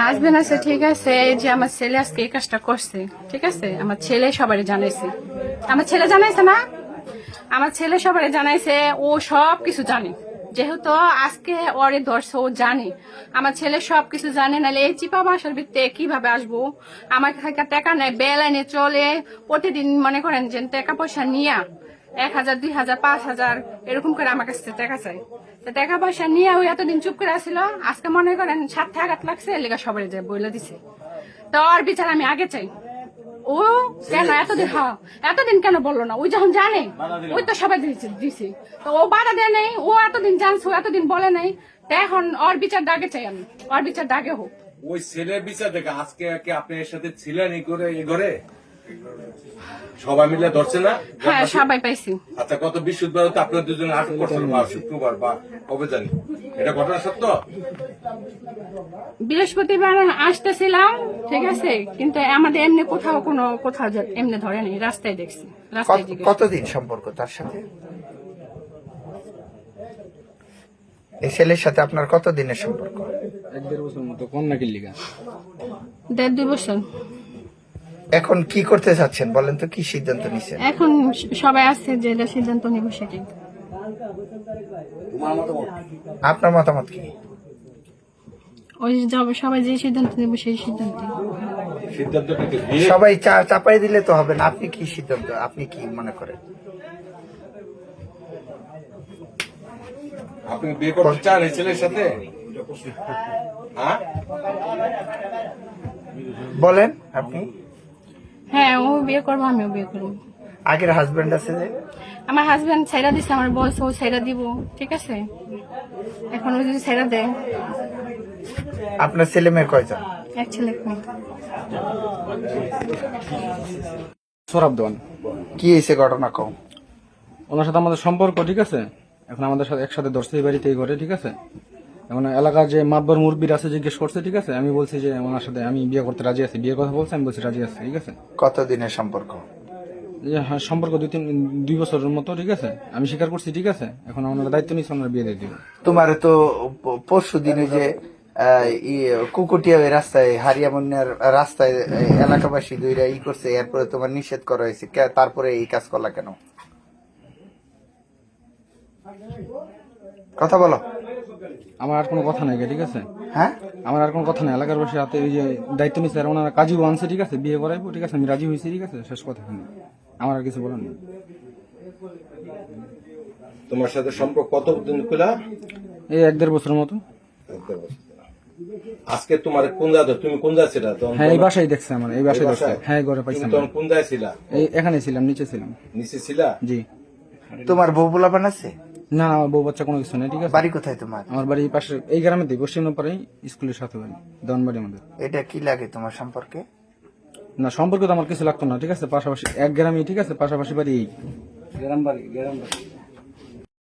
Husband আছে, ঠিক আছে, এই যে আমার ছেলে আজকে এই কাজটা করছে, ঠিক আছে, আমার ছেলে সবারই জানাইছে, আমার ছেলে জানাইছে না, আমার ছেলে সবারই জানাইছে, ও সব কিছু জানে, যেহেতু আজকে ওরে ধরছে, ও জানে, আমার ছেলে সবকিছু জানে, নাহলে এই চিপা বাসার ভিতরে কিভাবে আসবো, আমার কাছে টাকা নাই, বেলাইনে চলে, প্রতিদিন মনে করেন যে টাকা পয়সা নিয়ে 1,000 2,000 5,000 এরকম করে আমার কাছে টাকা চাই, তো টাকা পয়সা নিয়ে ওই এতদিন চুপ করে আসছিল, আজকে মনে করেন স্বার্থে আঘাত লাগছে, লেগা সবাই যায় বইলে দিছে, তো ওর বিচার আমি আগে চাই। ও কেন এতদিন কেন বললো না, ওই যখন জানে ওই তো সবাই দিছে, তো ও বাধা দেয় নাই, ও এতদিন জানছে, এতদিন বলে নাই, তো এখন ওর বিচার দাগে চাই আমি, ওর বিচার দাগে হোক। ওই ছেলের বিচার দেখে আজকে কি আপনি এর সাথে ছিলেন এই ঘরে সবাই মিলে ধরছে না? হ্যাঁ, সবাই পাইছি। আচ্ছা, গত বৃহস্পতিবার তো আপনার দুজনে আটক করছিল, বা শুক্রবার বা কবে জানি, এটা ঘটনা সত্য? বৃহস্পতিবার আসতেছিলাম, ঠিক আছে, কিন্তু আমাদের এমনি কোথাও এমনি ধরে নেই, রাস্তায় দেখছি, রাস্তায় জিজ্ঞেস। কতদিন সম্পর্ক তার সাথে? এই ছেলের সাথে আপনার কতদিনের সম্পর্ক? 1-1.5 বছর মতো। কোন নাকি লিগা? 1.5-2 বছর। এখন কি করতে চাচ্ছেন বলেন তো, কি সিদ্ধান্ত নিছেন? এখন সবাই আসছে যে এটা সিদ্ধান্ত নিব সেটাই। আপনার মতামত কি? ওই যাবে, সবাই যে সিদ্ধান্ত নেব সেই সিদ্ধান্ত। সিদ্ধান্তটা কি বিয়ে? সবাই চাপাই দিলে তো হবে না, আপনি কি সিদ্ধান্ত, আপনি কি মনে করেন? আপনি বিয়ে করতে চান এই ছেলের সাথে? হ্যাঁ, বলেন আপনি। হ্যাঁ, ও বিয়ে করবো, আমিও বিয়ে করবো। আগের হাজবেন্ড আছে যে? আমার হাজবেন্ড ছাইরা দিছে, আমার বলছে ও ছাইরা দিব, ঠিক আছে, এখন ও যদি ছাইরা দেয়। আপনার ছেলে মেয়ে কয়জন? এক ছেলে এক মেয়ে। সৌরভ দেওয়ান। কি হয়েছে ঘটনা কম? ওনার সাথে আমাদের সম্পর্ক, ঠিক আছে, এখন আমাদের সাথে একসাথে ধরছে এই বাড়িতে, এই ঘরে, ঠিক আছে, এখন এলাকার যে মাতবর মুরব্বীর আছে জিজ্ঞেস করছে, ঠিক আছে, আমি বলছি যে ওনার সাথে আমি বিয়ে করতে রাজি আছি, বিয়ের কথা বলছে, আমি বলছি রাজি আছি, ঠিক আছে। কতদিনের সম্পর্ক? হ্যাঁ, সম্পর্ক 2 বছরের মতো, ঠিক আছে, আমি স্বীকার করছি, ঠিক আছে, এখন ওনারা দায়িত্ব নিচ্ছে, ওনারা বিয়ে দিয়ে দিবে। তোমার তো পরশু দিনে যে কুকুটিয়া ওই রাস্তায় হারিয়ামন্যার রাস্তায় এলাকাবাসী দুইরা করছে, এরপরে তোমার নিষেধ করা হয়েছে, তারপরে এই কাজ করলা কেন? কথা বলো। আমার আর কোনো কথা নাই, ঠিক আছে, হ্যাঁ, আমার আর কোনো কথা নেই, এলাকার বসে হাতে এই যে দায়িত্ব নিচ্ছে, আর ওনারা কাজীও আনছে, ঠিক আছে, বিয়ে করাইবো, ঠিক আছে, আমি রাজি হয়েছি, ঠিক আছে, শেষ কথা। আমার আর কিছু বলার নেই। তোমার সাথে সম্পর্ক কতদিন খোলা? এই 1-1.5 বছরের মতো। আজকে তোমার কোন জায়গা, তুমি কোন জায়গা ছিলা? হ্যাঁ, এই বাসায় দেখছে আমার, এই বাসায় দেখছে। হ্যাঁ, ঘরে পাইছিলাম। তুমি কোন জায়গায় ছিলা? এই এখানে ছিলাম, নিচে ছিলাম। নিচে ছিলা? জি। তোমার বউ পোলাপান আছে? না, আমার বউ বাচ্চা কোনো কিছু নেই, ঠিক আছে। বাড়ি কোথায় তোমার? আমার বাড়ি পাশে এই গ্রামে দিই, পশ্চিমপাড়াই স্কুলের সাথে বাড়ি, দেওয়ানবাড়ি আমাদের। এটা কি লাগে তোমার সম্পর্কে? না, সম্পর্ক তো আমার কিছু লাগতো না, ঠিক আছে, পাশাপাশি এক গ্রামে, ঠিক আছে, পাশাপাশি বাড়ি, এই গ্রাম বাড়ি।